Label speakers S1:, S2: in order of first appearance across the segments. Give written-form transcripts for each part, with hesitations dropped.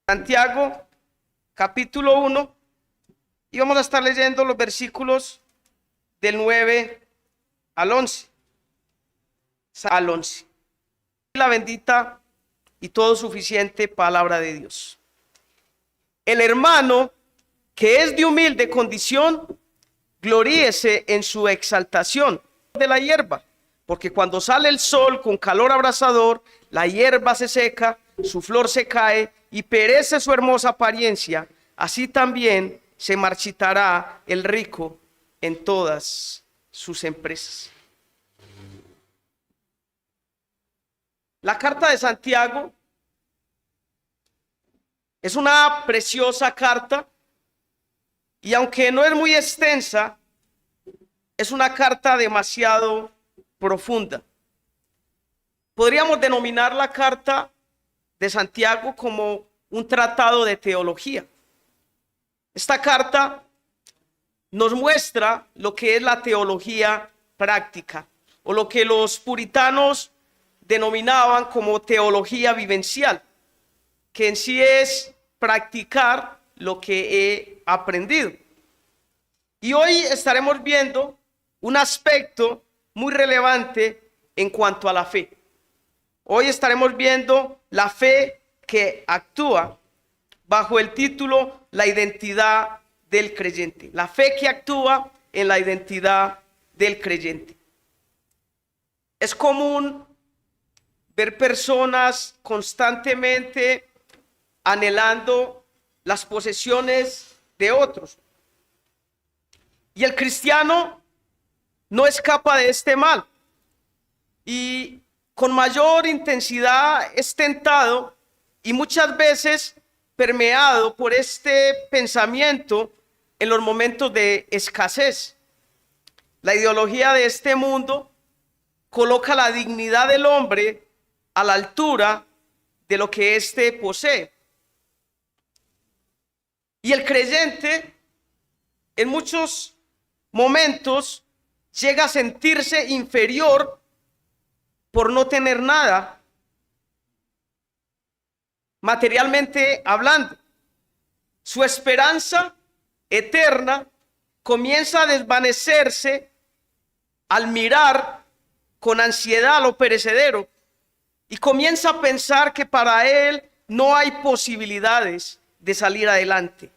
S1: Santiago, capítulo 1, y vamos a estar leyendo los versículos del 9 al 11. La bendita y todo suficiente palabra de Dios. El hermano que es de humilde condición, gloríese en su exaltación de la hierba, porque cuando sale el sol con calor abrasador, la hierba se seca, su flor se cae y perece su hermosa apariencia. Así también se marchitará el rico en todas sus empresas. La carta de Santiago es una preciosa carta y aunque no es muy extensa, es una carta demasiado profunda. Podríamos denominar la carta de Santiago como un tratado de teología. Esta carta nos muestra lo que es la teología práctica, o lo que los puritanos denominaban como teología vivencial, que en sí es practicar lo que he aprendido. Y hoy estaremos viendo un aspecto muy relevante en cuanto a la fe. Hoy estaremos viendo la fe que actúa bajo el título La identidad del creyente. La fe que actúa en la identidad del creyente. Es común ver personas constantemente anhelando las posesiones de otros. Y el cristiano no escapa de este mal. Y con mayor intensidad es tentado y muchas veces permeado por este pensamiento en los momentos de escasez. La ideología de este mundo coloca la dignidad del hombre a la altura de lo que éste posee. Y el creyente en muchos momentos llega a sentirse inferior por no tener nada, materialmente hablando. Su esperanza eterna comienza a desvanecerse al mirar con ansiedad lo perecedero y comienza a pensar que para él no hay posibilidades de salir adelante.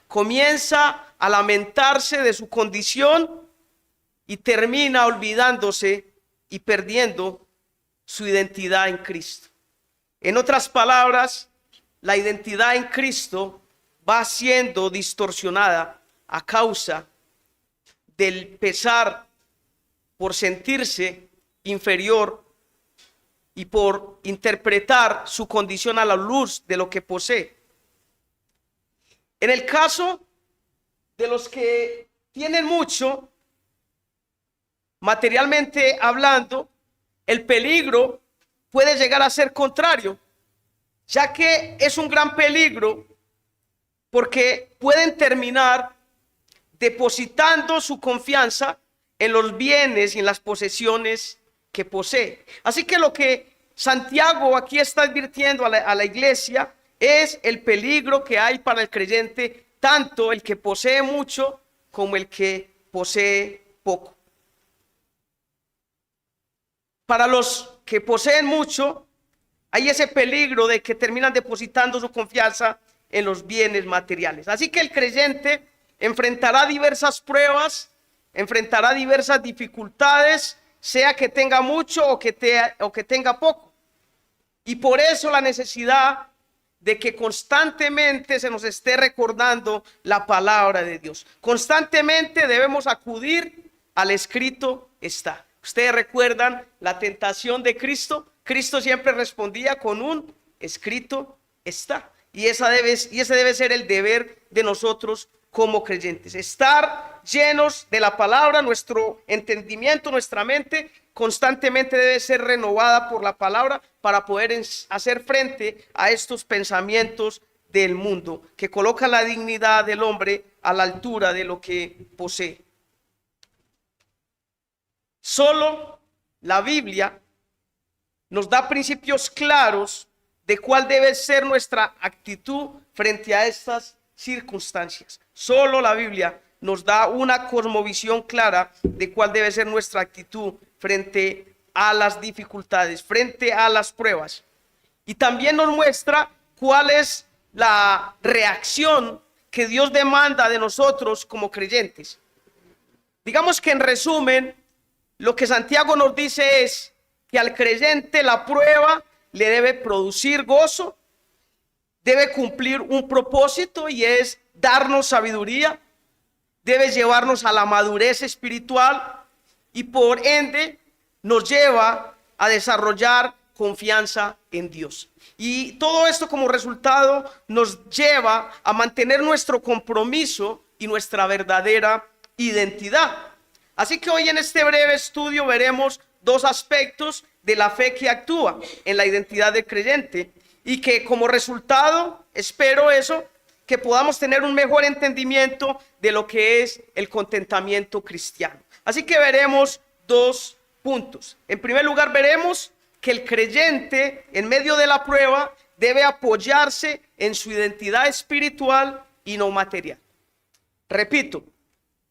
S1: Comienza a lamentarse de su condición y termina olvidándose y perdiendo su identidad en Cristo. En otras palabras, la identidad en Cristo va siendo distorsionada a causa del pesar por sentirse inferior y por interpretar su condición a la luz de lo que posee. En el caso de los que tienen mucho, materialmente hablando, el peligro puede llegar a ser contrario, ya que es un gran peligro porque pueden terminar depositando su confianza en los bienes y en las posesiones que posee. Así que lo que Santiago aquí está advirtiendo a la iglesia es el peligro que hay para el creyente, tanto el que posee mucho como el que posee poco. Para los que poseen mucho, hay ese peligro de que terminan depositando su confianza en los bienes materiales. Así que el creyente enfrentará diversas pruebas, enfrentará diversas dificultades, sea que tenga mucho o que tenga poco. Y por eso la necesidad de que constantemente se nos esté recordando la palabra de Dios. Constantemente debemos acudir al escrito está. Ustedes recuerdan la tentación de Cristo. Cristo siempre respondía con un escrito está. Y ese debe ser el deber de nosotros como creyentes. Estar llenos de la palabra, nuestro entendimiento, nuestra mente constantemente debe ser renovada por la palabra para poder hacer frente a estos pensamientos del mundo que colocan la dignidad del hombre a la altura de lo que posee. Solo la Biblia nos da principios claros de cuál debe ser nuestra actitud frente a estas circunstancias. Solo la Biblia nos da una cosmovisión clara de cuál debe ser nuestra actitud frente a las dificultades, frente a las pruebas. Y también nos muestra cuál es la reacción que Dios demanda de nosotros como creyentes. Digamos que en resumen, lo que Santiago nos dice es que al creyente la prueba le debe producir gozo, debe cumplir un propósito y es darnos sabiduría, debe llevarnos a la madurez espiritual y por ende nos lleva a desarrollar confianza en Dios. Y todo esto como resultado nos lleva a mantener nuestro compromiso y nuestra verdadera identidad. Así que hoy en este breve estudio veremos dos aspectos de la fe que actúa en la identidad del creyente y que como resultado, espero eso, que podamos tener un mejor entendimiento de lo que es el contentamiento cristiano. Así que veremos dos puntos. En primer lugar, veremos que el creyente en medio de la prueba debe apoyarse en su identidad espiritual y no material. Repito,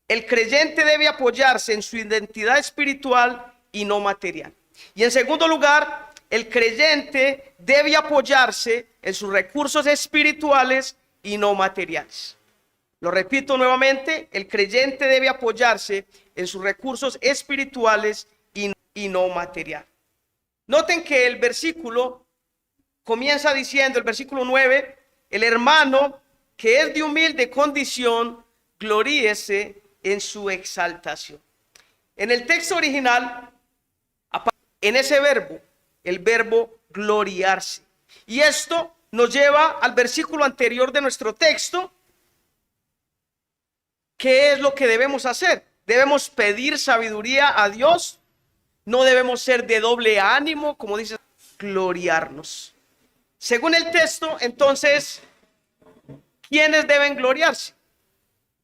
S1: el creyente debe apoyarse en su identidad espiritual y no material. Y en segundo lugar, el creyente debe apoyarse en sus recursos espirituales y no materiales. Lo repito nuevamente, el creyente debe apoyarse en sus recursos espirituales y no materiales. Noten que el versículo comienza diciendo, el versículo 9, el hermano que es de humilde condición, gloríese en su exaltación. En el texto original, en ese verbo, el verbo gloriarse. Y esto nos lleva al versículo anterior de nuestro texto. ¿Qué es lo que debemos hacer? Debemos pedir sabiduría a Dios. No debemos ser de doble ánimo, como dice, gloriarnos. Según el texto, entonces, ¿quiénes deben gloriarse?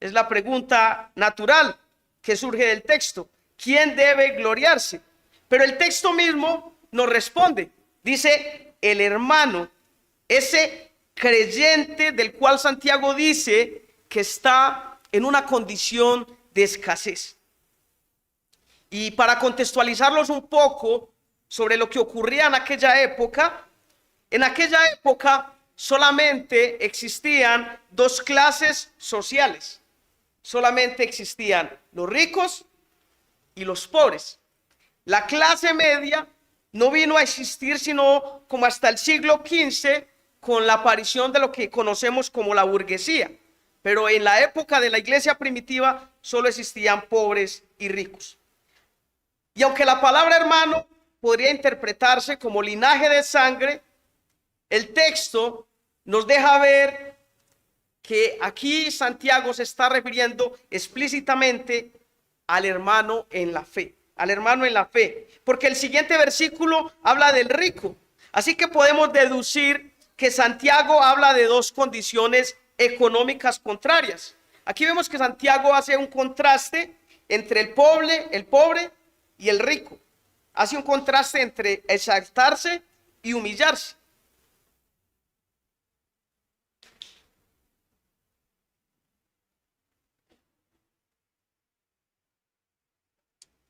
S1: Es la pregunta natural que surge del texto. ¿Quién debe gloriarse? Pero el texto mismo nos responde. Dice, el hermano, ese creyente del cual Santiago dice que está en una condición de escasez. Y para contextualizarlos un poco sobre lo que ocurría en aquella época solamente existían dos clases sociales. Solamente existían los ricos y los pobres. La clase media no vino a existir sino como hasta el siglo XV con la aparición de lo que conocemos como la burguesía. Pero en la época de la iglesia primitiva solo existían pobres y ricos. Y aunque la palabra hermano podría interpretarse como linaje de sangre, el texto nos deja ver que aquí Santiago se está refiriendo explícitamente al hermano en la fe. Al hermano en la fe, porque el siguiente versículo habla del rico. Así que podemos deducir que Santiago habla de dos condiciones económicas contrarias. Aquí vemos que Santiago hace un contraste entre el pobre y el rico. Hace un contraste entre exaltarse y humillarse.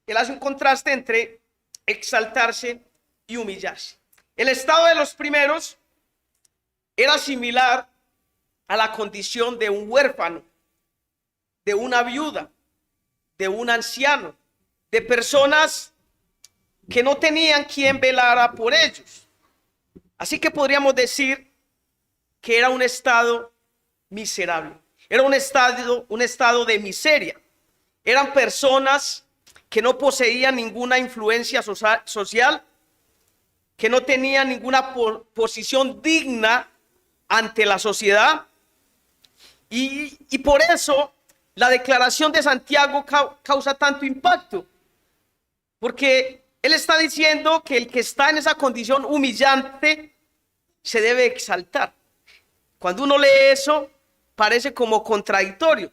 S1: Él hace un contraste entre exaltarse y humillarse. El estado de los primeros era similar a la condición de un huérfano, de una viuda, de un anciano, de personas que no tenían quien velara por ellos. Así que podríamos decir que era un estado miserable, era un estado de miseria. Eran personas que no poseían ninguna influencia social, que no tenían ninguna posición digna ante la sociedad. Y por eso la declaración de Santiago causa tanto impacto, porque él está diciendo que el que está en esa condición humillante se debe exaltar. Cuando uno lee eso, parece como contradictorio.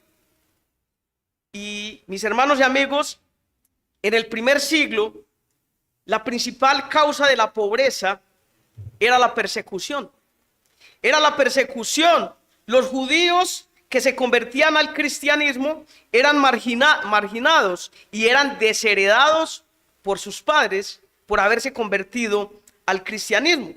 S1: Y mis hermanos y amigos, en el primer siglo, la principal causa de la pobreza era la persecución. Era la persecución. Los judíos que se convertían al cristianismo eran marginados y eran desheredados por sus padres por haberse convertido al cristianismo.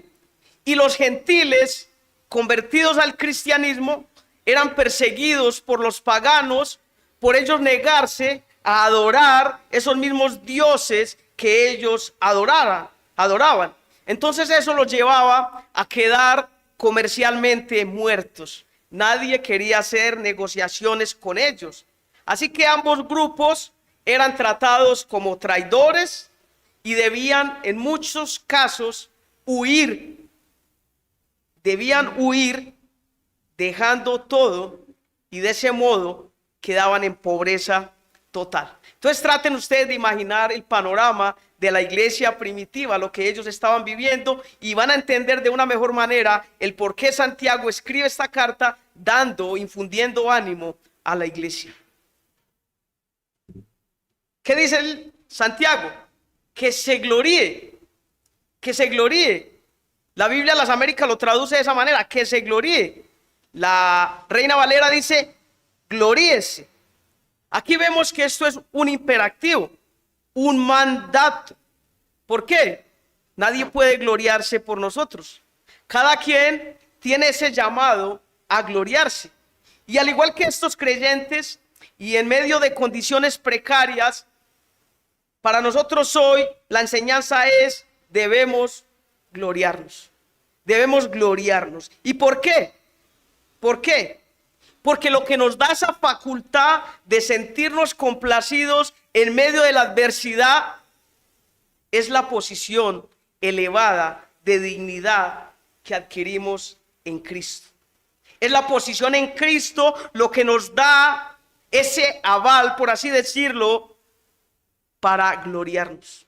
S1: Y los gentiles convertidos al cristianismo eran perseguidos por los paganos por ellos negarse a adorar esos mismos dioses que ellos adoraban. Entonces eso los llevaba a quedar comercialmente muertos. Nadie quería hacer negociaciones con ellos. Así que ambos grupos eran tratados como traidores y debían en muchos casos huir. Debían huir dejando todo y de ese modo quedaban en pobreza total. Entonces traten ustedes de imaginar el panorama de la iglesia primitiva, lo que ellos estaban viviendo, y van a entender de una mejor manera el por qué Santiago escribe esta carta infundiendo ánimo a la iglesia. ¿Qué dice Santiago? Que se gloríe, que se gloríe. La Biblia de las Américas lo traduce de esa manera, que se gloríe. La Reina Valera dice, gloríese. Aquí vemos que esto es un imperativo, un mandato. ¿Por qué? Nadie puede gloriarse por nosotros. Cada quien tiene ese llamado a gloriarse. Y al igual que estos creyentes, y en medio de condiciones precarias, para nosotros hoy la enseñanza es, debemos gloriarnos. Debemos gloriarnos. ¿Y por qué? ¿Por qué? Porque lo que nos da esa facultad de sentirnos complacidos en medio de la adversidad es la posición elevada de dignidad que adquirimos en Cristo. Es la posición en Cristo lo que nos da ese aval, por así decirlo, para gloriarnos.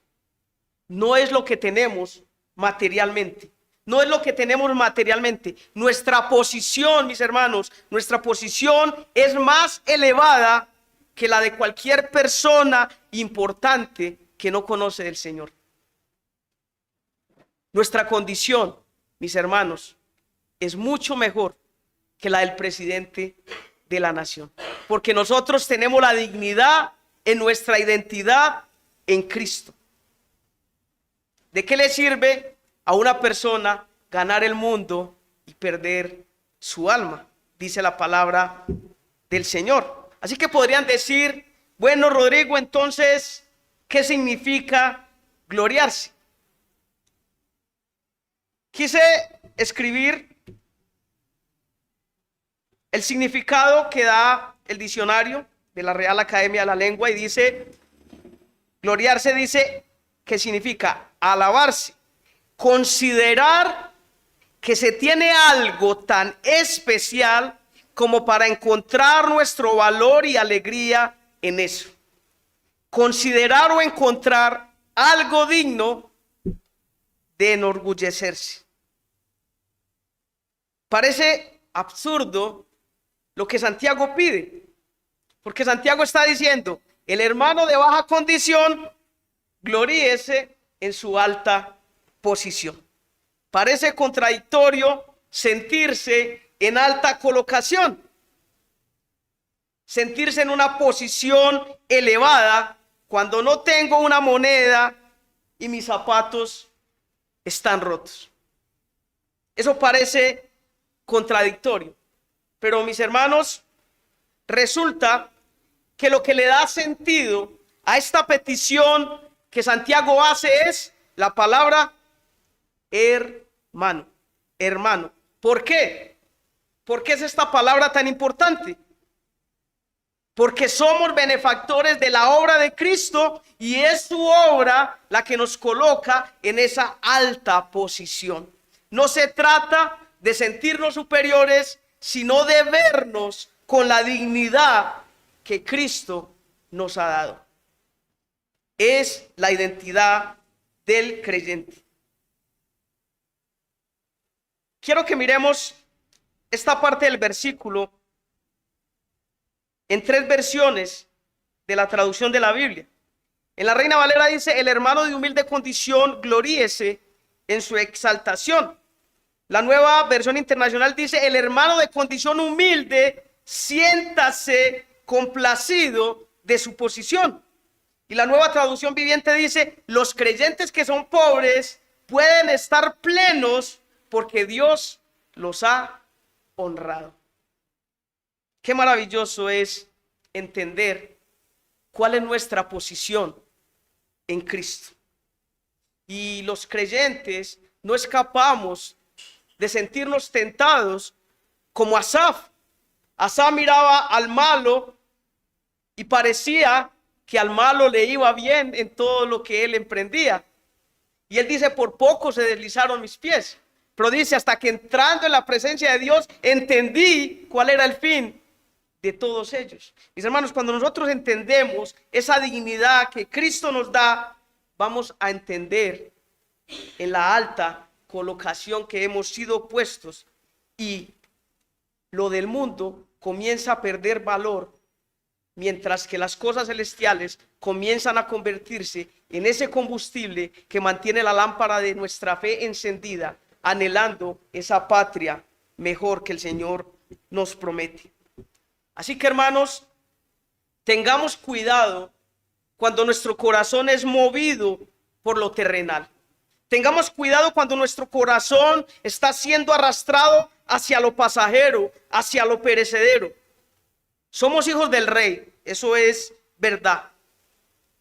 S1: No es lo que tenemos materialmente. No es lo que tenemos materialmente. Nuestra posición, mis hermanos, nuestra posición es más elevada que la de cualquier persona importante que no conoce del Señor. Nuestra condición, mis hermanos, es mucho mejor que la del presidente de la nación. Porque nosotros tenemos la dignidad en nuestra identidad en Cristo. ¿De qué le sirve a una persona ganar el mundo y perder su alma? Dice la palabra del Señor. Así que podrían decir, bueno, Rodrigo, entonces, ¿qué significa gloriarse? Quise escribir el significado que da el diccionario de la Real Academia de la Lengua y dice, gloriarse dice que significa alabarse, considerar que se tiene algo tan especial como para encontrar nuestro valor y alegría en eso. Considerar o encontrar algo digno de enorgullecerse. Parece absurdo lo que Santiago pide, porque Santiago está diciendo, el hermano de baja condición, gloríese en su alta posición. Parece contradictorio sentirse en alta colocación, sentirse en una posición elevada cuando no tengo una moneda y mis zapatos están rotos. Eso parece contradictorio, pero mis hermanos, resulta que lo que le da sentido a esta petición que Santiago hace es la palabra hermano, hermano. ¿Por qué? ¿Por qué es esta palabra tan importante? Porque somos benefactores de la obra de Cristo y es su obra la que nos coloca en esa alta posición. No se trata de sentirnos superiores, sino de vernos con la dignidad que Cristo nos ha dado. Es la identidad del creyente. Quiero que miremos esta parte del versículo en 3 versiones de la traducción de la Biblia. En la Reina Valera dice, el hermano de humilde condición gloríese en su exaltación. La Nueva Versión Internacional dice: el hermano de condición humilde siéntase complacido de su posición. Y la Nueva Traducción Viviente dice: los creyentes que son pobres pueden estar plenos porque Dios los ha honrado. Qué maravilloso es entender cuál es nuestra posición en Cristo. Y los creyentes no escapamos de sentirnos tentados como Asaf. Asaf miraba al malo y parecía que al malo le iba bien en todo lo que él emprendía. Y él dice: por poco se deslizaron mis pies. Pero dice: hasta que entrando en la presencia de Dios entendí cuál era el fin de todos ellos. Mis hermanos, cuando nosotros entendemos esa dignidad que Cristo nos da, vamos a entender en la alta colocación que hemos sido puestos, y lo del mundo comienza a perder valor, mientras que las cosas celestiales comienzan a convertirse en ese combustible que mantiene la lámpara de nuestra fe encendida, anhelando esa patria mejor que el Señor nos promete. Así que, hermanos, tengamos cuidado cuando nuestro corazón es movido por lo terrenal. Tengamos cuidado cuando nuestro corazón está siendo arrastrado hacia lo pasajero, hacia lo perecedero. Somos hijos del Rey, eso es verdad.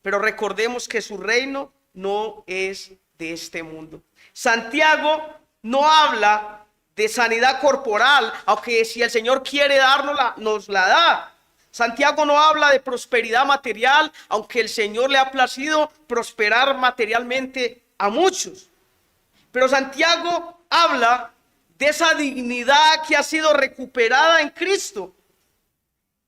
S1: Pero recordemos que su reino no es de este mundo. Santiago no habla de sanidad corporal, aunque si el Señor quiere dárnosla, nos la da. Santiago no habla de prosperidad material, aunque el Señor le ha placido prosperar materialmente a muchos. Pero Santiago habla de esa dignidad que ha sido recuperada en Cristo,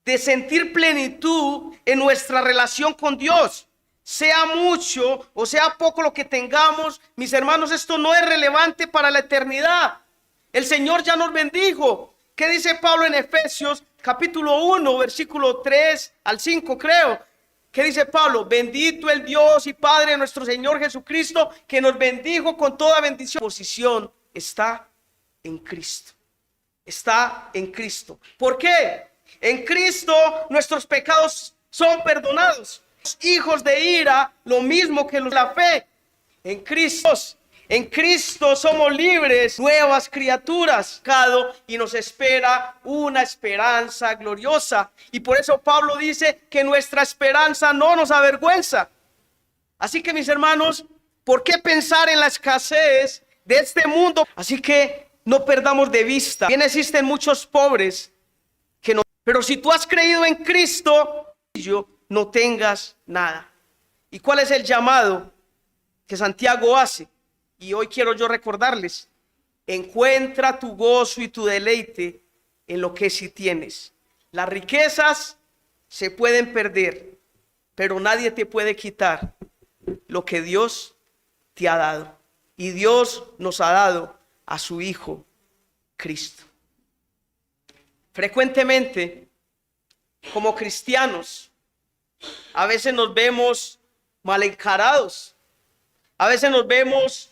S1: de sentir plenitud en nuestra relación con Dios. Sea mucho o sea poco lo que tengamos, mis hermanos, esto no es relevante para la eternidad. El Señor ya nos bendijo. ¿Qué dice Pablo en Efesios capítulo 1, versículo 3 al 5, creo? ¿Qué dice Pablo? Bendito el Dios y Padre de nuestro Señor Jesucristo, que nos bendijo con toda bendición. La posición está en Cristo. Está en Cristo. ¿Por qué? En Cristo nuestros pecados son perdonados. Hijos de ira, lo mismo que los de la fe. En Cristo somos libres, nuevas criaturas, y nos espera una esperanza gloriosa. Y por eso Pablo dice que nuestra esperanza no nos avergüenza. Así que, mis hermanos, ¿por qué pensar en la escasez de este mundo? Así que no perdamos de vista. Bien, existen muchos pobres que no, pero si tú has creído en Cristo, no tengas nada. ¿Y cuál es el llamado que Santiago hace? Y hoy quiero yo recordarles: encuentra tu gozo y tu deleite en lo que sí tienes. Las riquezas se pueden perder, pero nadie te puede quitar lo que Dios te ha dado. Y Dios nos ha dado a su Hijo Cristo. Frecuentemente, como cristianos, a veces nos vemos mal encarados, a veces nos vemos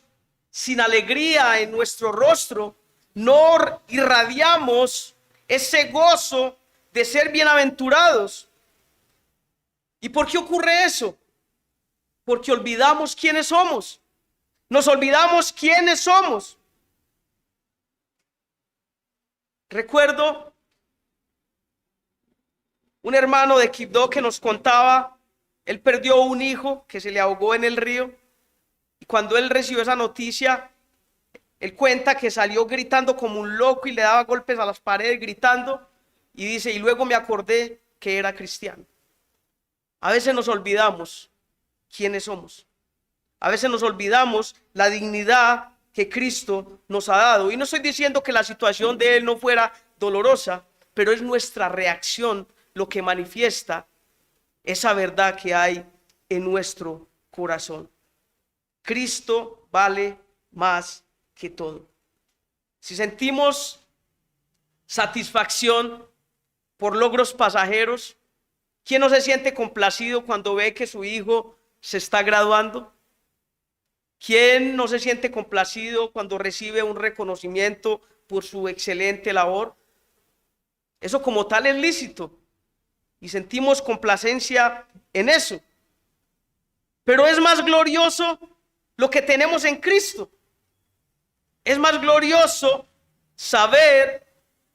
S1: sin alegría en nuestro rostro, no irradiamos ese gozo de ser bienaventurados. ¿Y por qué ocurre eso? Porque olvidamos quiénes somos. Nos olvidamos quiénes somos. Recuerdo un hermano de Quibdó que nos contaba, él perdió un hijo que se le ahogó en el río. Y cuando él recibió esa noticia, él cuenta que salió gritando como un loco y le daba golpes a las paredes gritando. Y dice: y luego me acordé que era cristiano. A veces nos olvidamos quiénes somos. A veces nos olvidamos la dignidad que Cristo nos ha dado. Y no estoy diciendo que la situación de él no fuera dolorosa, pero es nuestra reacción lo que manifiesta esa verdad que hay en nuestro corazón. Cristo vale más que todo. Si sentimos satisfacción por logros pasajeros, ¿quién no se siente complacido cuando ve que su hijo se está graduando? ¿Quién no se siente complacido cuando recibe un reconocimiento por su excelente labor? Eso como tal es lícito y sentimos complacencia en eso. Pero es más glorioso lo que tenemos en Cristo. Es más glorioso saber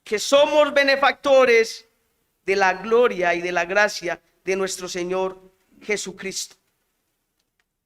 S1: que somos benefactores de la gloria y de la gracia de nuestro Señor Jesucristo.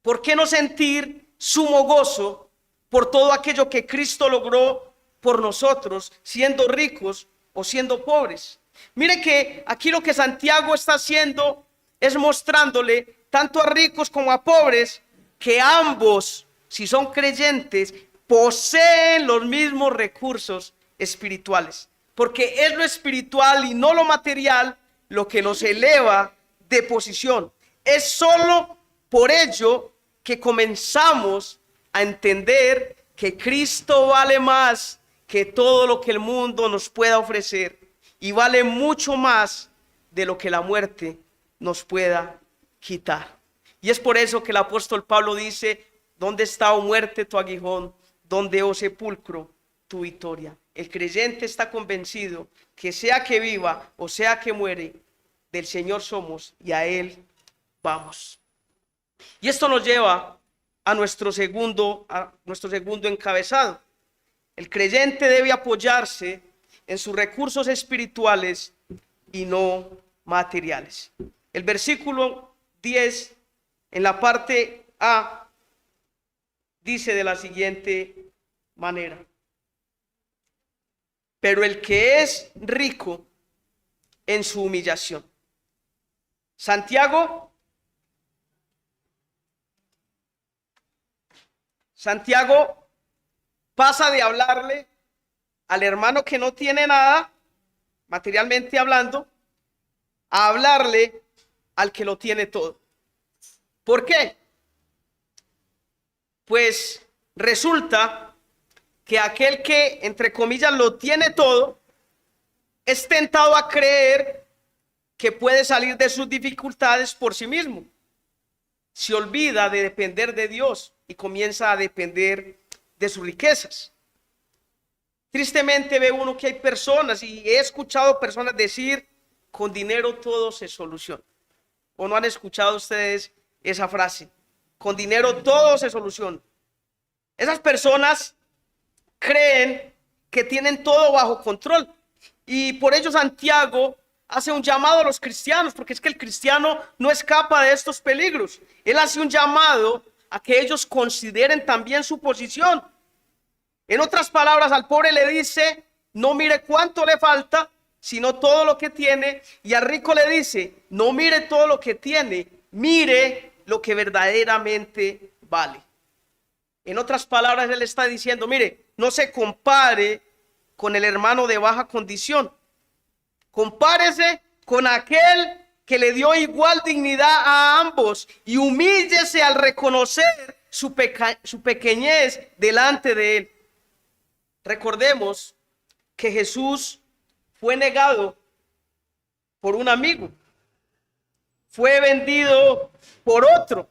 S1: ¿Por qué no sentir sumo gozo por todo aquello que Cristo logró por nosotros, siendo ricos o siendo pobres? Mire que aquí lo que Santiago está haciendo es mostrándole tanto a ricos como a pobres que ambos, si son creyentes, poseen los mismos recursos espirituales, porque es lo espiritual y no lo material lo que nos eleva de posición. Es solo por ello que comenzamos a entender que Cristo vale más que todo lo que el mundo nos pueda ofrecer y vale mucho más de lo que la muerte nos pueda quitar. Y es por eso que el apóstol Pablo dice: ¿dónde está, oh muerte, tu aguijón? ¿Dónde, oh sepulcro, tu victoria? El creyente está convencido que sea que viva o sea que muere, del Señor somos y a Él vamos. Y esto nos lleva a nuestro segundo encabezado. El creyente debe apoyarse en sus recursos espirituales y no materiales. El versículo 10, en la parte A, dice de la siguiente manera: pero el que es rico en su humillación. Santiago pasa de hablarle al hermano que no tiene nada, materialmente hablando, a hablarle al que lo tiene todo. ¿Por qué? Pues resulta que aquel que, entre comillas, lo tiene todo, es tentado a creer que puede salir de sus dificultades por sí mismo. Se olvida de depender de Dios y comienza a depender de sus riquezas. Tristemente ve uno que hay personas, y he escuchado personas decir: con dinero todo se soluciona. ¿O no han escuchado ustedes esa frase? Con dinero todo se soluciona. Esas personas creen que tienen todo bajo control, y por ello Santiago hace un llamado a los cristianos, porque es que el cristiano no escapa de estos peligros. Él hace un llamado a que ellos consideren también su posición. En otras palabras, al pobre le dice: no mire cuánto le falta, sino todo lo que tiene. Y al rico le dice: no mire todo lo que tiene, mire lo que verdaderamente vale. En otras palabras, él está diciendo: mire, no se compare con el hermano de baja condición. Compárese con aquel que le dio igual dignidad a ambos y humíllese al reconocer su pequeñez delante de él. Recordemos que Jesús fue negado por un amigo, fue vendido por otro.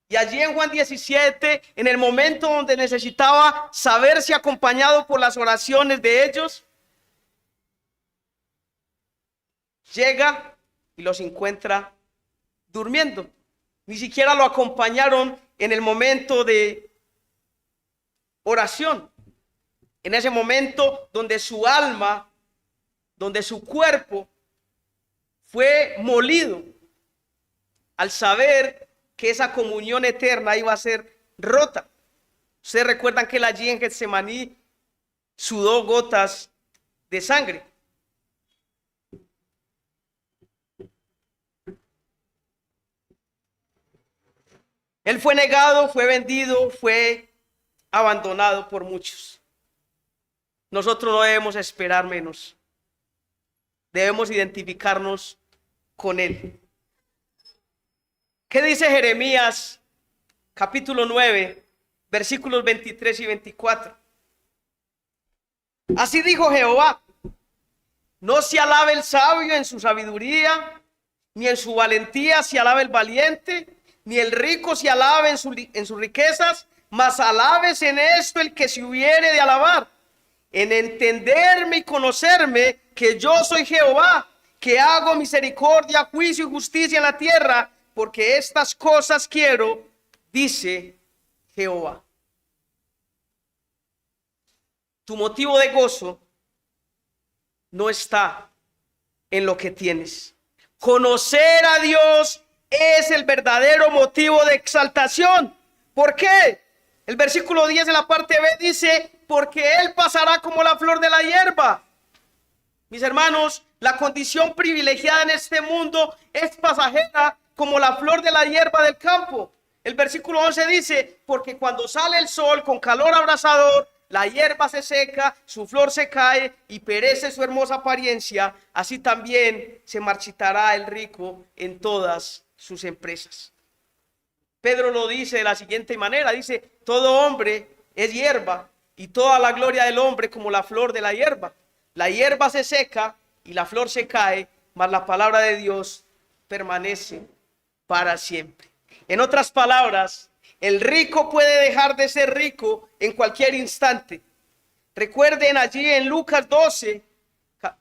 S1: Y allí en Juan 17, en el momento donde necesitaba saberse acompañado por las oraciones de ellos, llega y los encuentra durmiendo. Ni siquiera lo acompañaron en el momento de oración. En ese momento donde su alma, donde su cuerpo fue molido al saber que esa comunión eterna iba a ser rota. Ustedes recuerdan que él allí en Getsemaní sudó gotas de sangre. Él fue negado, fue vendido, fue abandonado por muchos. Nosotros no debemos esperar menos. Debemos identificarnos con él. ¿Qué dice Jeremías capítulo 9, versículos 23 y 24? Así dijo Jehová: no se alabe el sabio en su sabiduría, ni en su valentía se alabe el valiente, ni el rico se alabe en sus riquezas, mas alabes en esto el que se hubiere de alabar, en entenderme y conocerme que yo soy Jehová, que hago misericordia, juicio y justicia en la tierra, porque estas cosas quiero, dice Jehová. Tu motivo de gozo no está en lo que tienes. Conocer a Dios es el verdadero motivo de exaltación. ¿Por qué? El versículo 10 en la parte B dice, porque Él pasará como la flor de la hierba. Mis hermanos, la condición privilegiada en este mundo es pasajera como la flor de la hierba del campo. El versículo 11 dice, porque cuando sale el sol con calor abrasador, la hierba se seca, su flor se cae y perece su hermosa apariencia. Así también se marchitará el rico en todas sus empresas. Pedro lo dice de la siguiente manera, dice, todo hombre es hierba y toda la gloria del hombre como la flor de la hierba. La hierba se seca y la flor se cae, mas la palabra de Dios permanece para siempre. En otras palabras, el rico puede dejar de ser rico en cualquier instante. Recuerden allí en Lucas 12,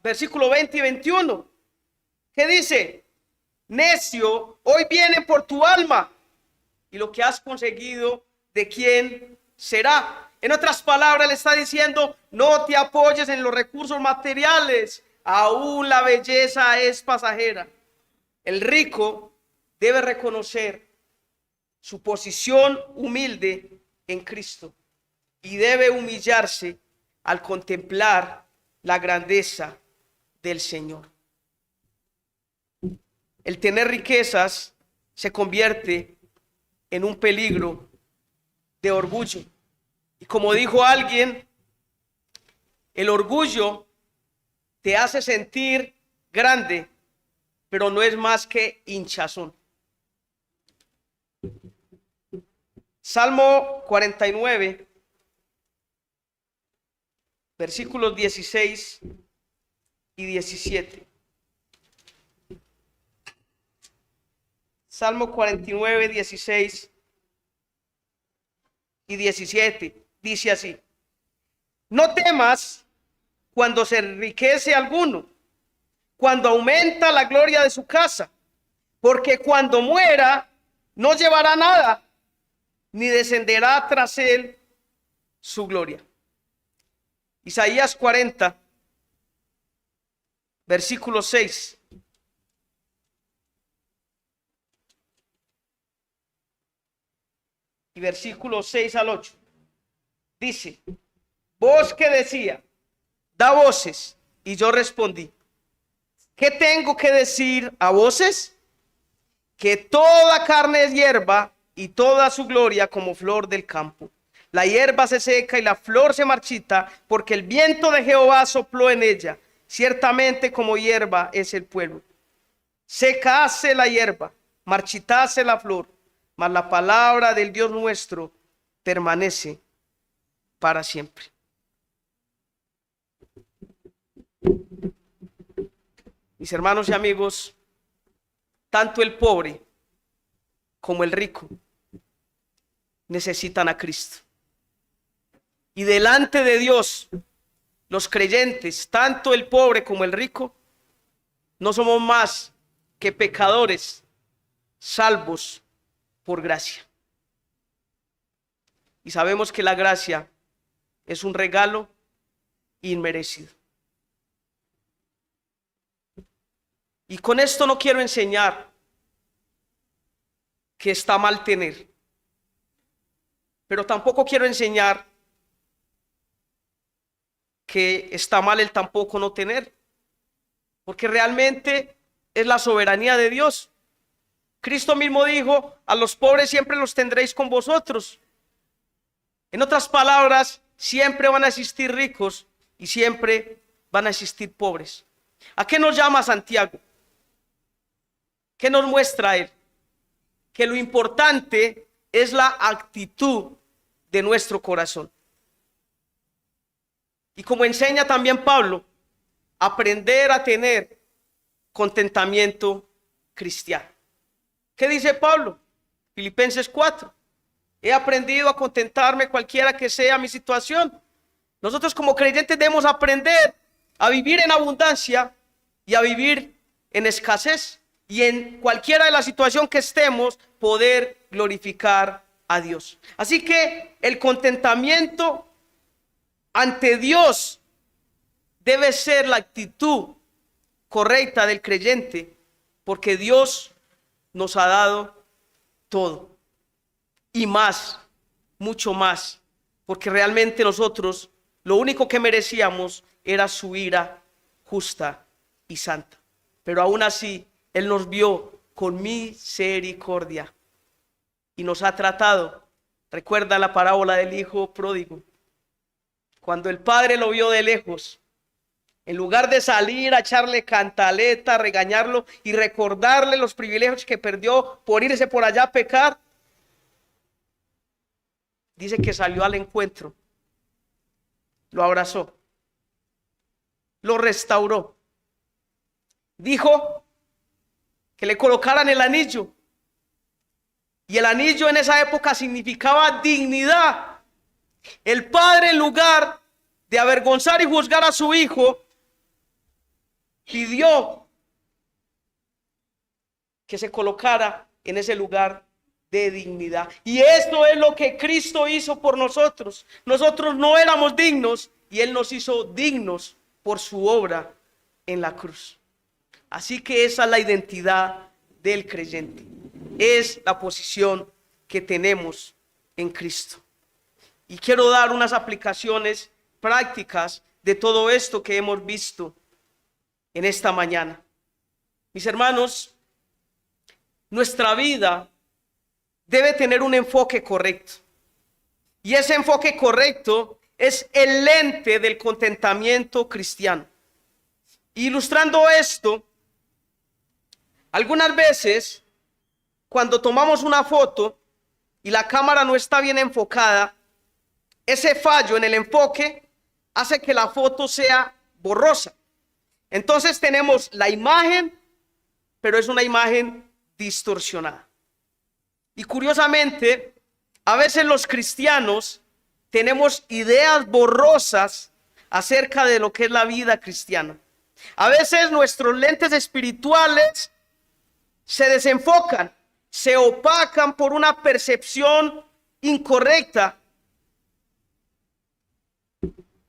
S1: versículo 20 y 21, ¿qué dice? Necio, hoy vienen por tu alma y lo que has conseguido, ¿de quién será? En otras palabras, le está diciendo, no te apoyes en los recursos materiales, aún la belleza es pasajera. El rico debe reconocer su posición humilde en Cristo y debe humillarse al contemplar la grandeza del Señor. El tener riquezas se convierte en un peligro de orgullo. Y como dijo alguien, el orgullo te hace sentir grande, pero no es más que hinchazón. Salmo 49, versículos 16 y 17. Salmo 49, 16 y 17. Dice así, no temas cuando se enriquece alguno, cuando aumenta la gloria de su casa, porque cuando muera no llevará nada, ni descenderá tras él su gloria. Isaías 40, versículo 6. Y versículo 6 al 8. Dice, voz que decía, da voces, y yo respondí, ¿qué tengo que decir a voces? Que toda carne es hierba y toda su gloria como flor del campo. La hierba se seca y la flor se marchita, porque el viento de Jehová sopló en ella. Ciertamente como hierba es el pueblo. Secase la hierba, marchitase la flor, mas la palabra del Dios nuestro permanece para siempre. Mis hermanos y amigos, tanto el pobre como el rico necesitan a Cristo. Y delante de Dios, los creyentes, tanto el pobre como el rico, no somos más que pecadores salvos por gracia. Y sabemos que la gracia es un regalo inmerecido. Y con esto no quiero enseñar que está mal tener, pero tampoco quiero enseñar que está mal el tampoco no tener, porque realmente es la soberanía de Dios. Cristo mismo dijo, a los pobres siempre los tendréis con vosotros. En otras palabras, siempre van a existir ricos y siempre van a existir pobres. ¿A qué nos llama Santiago? ¿Qué nos muestra él? Que lo importante es la actitud de nuestro corazón. Y como enseña también Pablo, aprender a tener contentamiento cristiano. ¿Qué dice Pablo? Filipenses 4. He aprendido a contentarme cualquiera que sea mi situación. Nosotros como creyentes debemos aprender a vivir en abundancia y a vivir en escasez. Y en cualquiera de la situación que estemos, poder glorificar a Dios. Así que el contentamiento ante Dios debe ser la actitud correcta del creyente, porque Dios nos ha dado todo y más, mucho más, porque realmente nosotros lo único que merecíamos era su ira justa y santa. Pero aún así, Él nos vio con misericordia y nos ha tratado. Recuerda la parábola del hijo pródigo. Cuando el padre lo vio de lejos, en lugar de salir a echarle cantaleta, regañarlo y recordarle los privilegios que perdió por irse por allá a pecar, dice que salió al encuentro, lo abrazó, lo restauró, dijo que le colocaran el anillo. Y el anillo en esa época significaba dignidad. El padre, en lugar de avergonzar y juzgar a su hijo, pidió que se colocara en ese lugar de dignidad. Y esto es lo que Cristo hizo por nosotros. Nosotros no éramos dignos y Él nos hizo dignos por su obra en la cruz. Así que esa es la identidad del creyente. Es la posición que tenemos en Cristo. Y quiero dar unas aplicaciones prácticas de todo esto que hemos visto en esta mañana. Mis hermanos, nuestra vida debe tener un enfoque correcto. Y ese enfoque correcto es el lente del contentamiento cristiano. Ilustrando esto, algunas veces cuando tomamos una foto y la cámara no está bien enfocada, ese fallo en el enfoque hace que la foto sea borrosa. Entonces tenemos la imagen, pero es una imagen distorsionada. Y curiosamente, a veces los cristianos tenemos ideas borrosas acerca de lo que es la vida cristiana. A veces nuestros lentes espirituales se desenfocan, se opacan por una percepción incorrecta.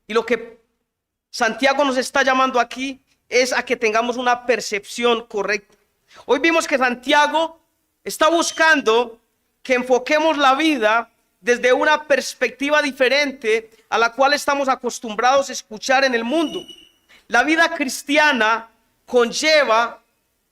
S1: Y lo que Santiago nos está llamando aquí es a que tengamos una percepción correcta. Hoy vimos que Santiago está buscando que enfoquemos la vida desde una perspectiva diferente a la cual estamos acostumbrados a escuchar en el mundo. La vida cristiana conlleva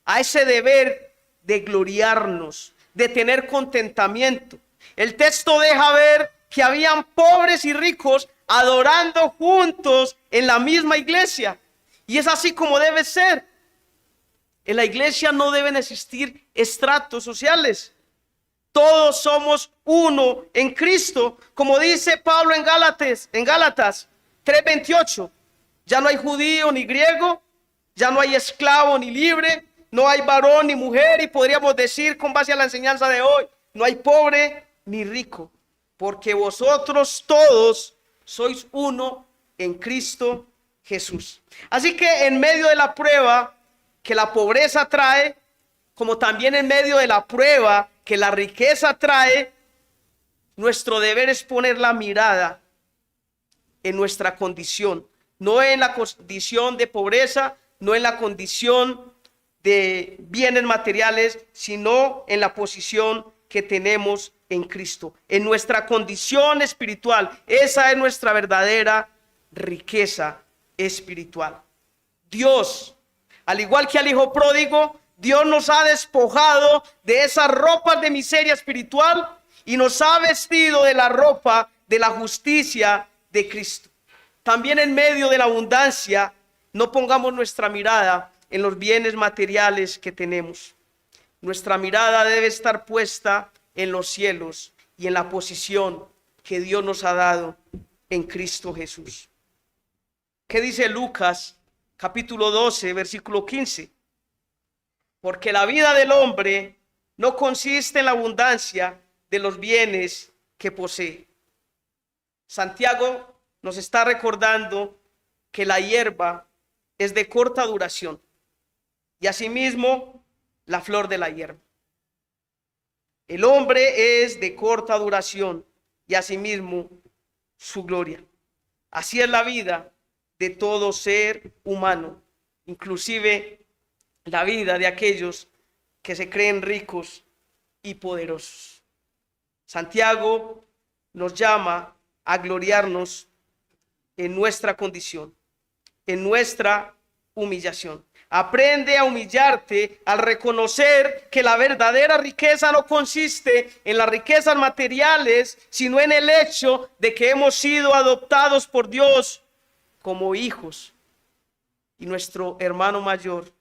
S1: a ese deber de gloriarnos, de tener contentamiento. El texto deja ver que habían pobres y ricos adorando juntos en la misma iglesia. Y es así como debe ser. En la iglesia no deben existir estratos sociales. Todos somos uno en Cristo, como dice Pablo en Gálatas 3:28. Ya no hay judío ni griego, ya no hay esclavo ni libre, no hay varón ni mujer, y podríamos decir con base a la enseñanza de hoy, no hay pobre ni rico, porque vosotros todos sois uno en Cristo Jesús. Así que en medio de la prueba que la pobreza trae, como también en medio de la prueba que la riqueza trae, nuestro deber es poner la mirada en nuestra condición, no en la condición de pobreza, no en la condición de bienes materiales, sino en la posición que tenemos en Cristo, en nuestra condición espiritual. Esa es nuestra verdadera riqueza espiritual. Dios, al igual que al hijo pródigo, Dios nos ha despojado de esas ropas de miseria espiritual y nos ha vestido de la ropa de la justicia de Cristo. También en medio de la abundancia, no pongamos nuestra mirada en los bienes materiales que tenemos. Nuestra mirada debe estar puesta en los cielos y en la posición que Dios nos ha dado en Cristo Jesús. ¿Qué dice Lucas capítulo 12, versículo 15? Porque la vida del hombre no consiste en la abundancia de los bienes que posee. Santiago nos está recordando que la hierba es de corta duración y asimismo la flor de la hierba. El hombre es de corta duración y asimismo su gloria. Así es la vida de todo ser humano, inclusive la vida de aquellos que se creen ricos y poderosos. Santiago nos llama a gloriarnos en nuestra condición, en nuestra humillación. Aprende a humillarte al reconocer que la verdadera riqueza no consiste en las riquezas materiales, sino en el hecho de que hemos sido adoptados por Dios como hijos. Y nuestro hermano mayor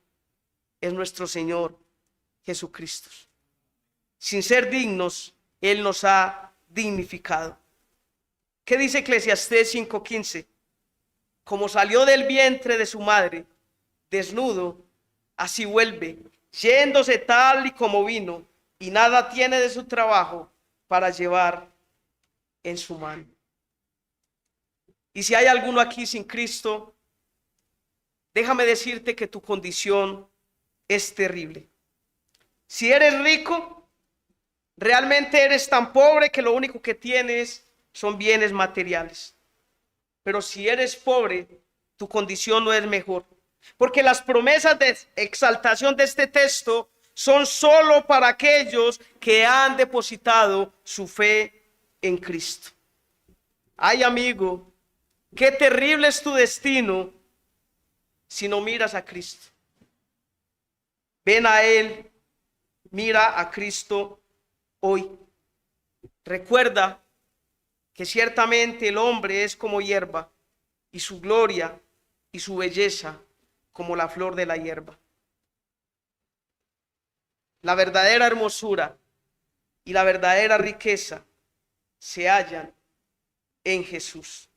S1: es nuestro Señor Jesucristo. Sin ser dignos, Él nos ha dignificado. ¿Qué dice Eclesiastés 5:15? Como salió del vientre de su madre, desnudo, así vuelve, yéndose tal y como vino, y nada tiene de su trabajo para llevar en su mano. Y si hay alguno aquí sin Cristo, déjame decirte que tu condición es terrible. Si eres rico, realmente eres tan pobre que lo único que tienes son bienes materiales. Pero si eres pobre, tu condición no es mejor. Porque las promesas de exaltación de este texto son solo para aquellos que han depositado su fe en Cristo. Ay, amigo, qué terrible es tu destino si no miras a Cristo. Ven a Él, mira a Cristo hoy. Recuerda que ciertamente el hombre es como hierba, y su gloria y su belleza como la flor de la hierba. La verdadera hermosura y la verdadera riqueza se hallan en Jesús.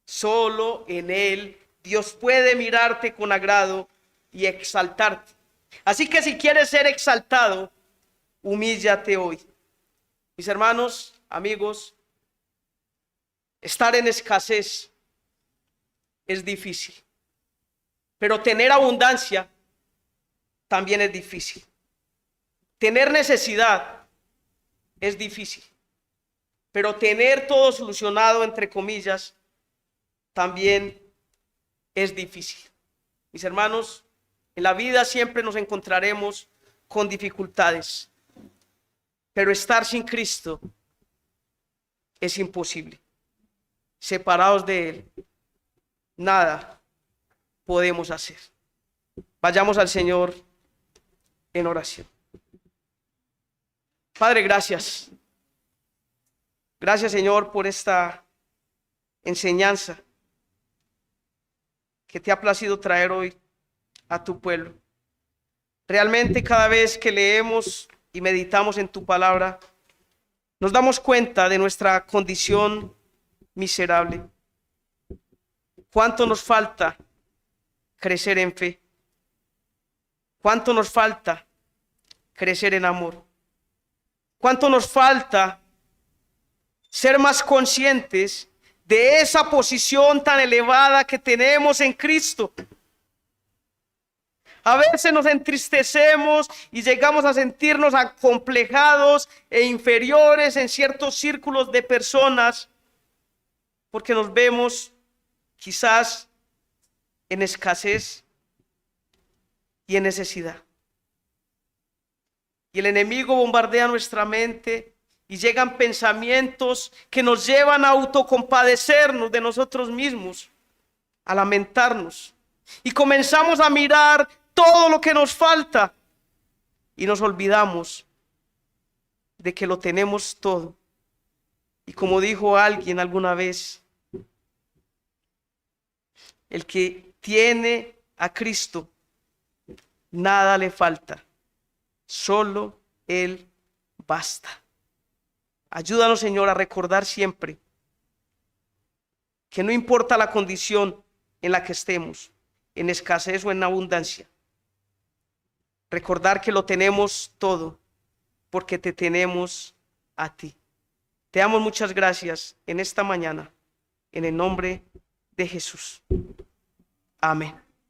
S1: Solo en Él Dios puede mirarte con agrado y exaltarte. Así que si quieres ser exaltado, humíllate hoy. Mis hermanos, amigos, estar en escasez es difícil, pero tener abundancia también es difícil. Tener necesidad es difícil, pero tener todo solucionado, entre comillas, también es difícil. Mis hermanos, en la vida siempre nos encontraremos con dificultades, pero estar sin Cristo es imposible. Separados de Él, nada podemos hacer. Vayamos al Señor en oración. Padre, gracias. Gracias, Señor, por esta enseñanza que te ha placido traer hoy a tu pueblo. Realmente cada vez que leemos y meditamos en tu palabra, nos damos cuenta de nuestra condición miserable. ¿Cuánto nos falta crecer en fe? ¿Cuánto nos falta crecer en amor? ¿Cuánto nos falta ser más conscientes de esa posición tan elevada que tenemos en Cristo? A veces nos entristecemos y llegamos a sentirnos acomplejados e inferiores en ciertos círculos de personas porque nos vemos quizás en escasez y en necesidad. Y el enemigo bombardea nuestra mente y llegan pensamientos que nos llevan a autocompadecernos de nosotros mismos, a lamentarnos. Y comenzamos a mirar todo lo que nos falta y nos olvidamos de que lo tenemos todo. Y como dijo alguien alguna vez, el que tiene a Cristo, nada le falta, solo Él basta. Ayúdanos, Señor, a recordar siempre que no importa la condición en la que estemos, en escasez o en abundancia, recordar que lo tenemos todo porque te tenemos a ti. Te damos muchas gracias en esta mañana, en el nombre de Jesús. Amén.